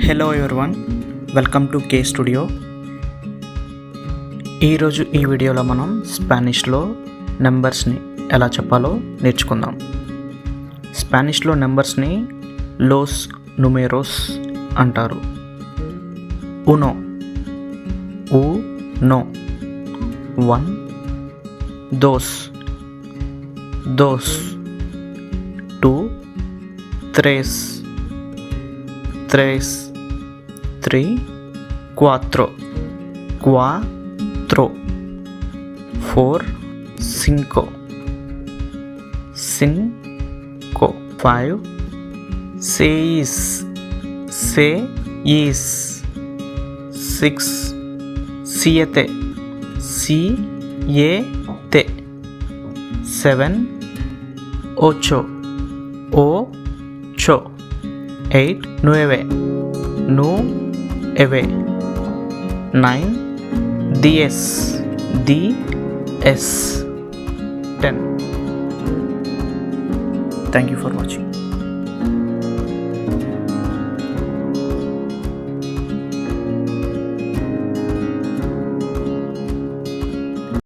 Hello everyone, welcome to K studio. ఈరోజు ఈ వీడియోలో మనం స్పానిష్లో నెంబర్స్ని ఎలా చెప్పాలో నేర్చుకుందాం. స్పానిష్లో నెంబర్స్ని లోస్ నుమేరోస్ అంటారు. ఉనో, ఉనో, 1, dos, 2, 2, 3, 3, 4, 4, 4, 5, 5, 5, 6, 6, 7, 7, 7, 8, 8, 8, 9, 9, 9, 10, 10. Thank you for watching.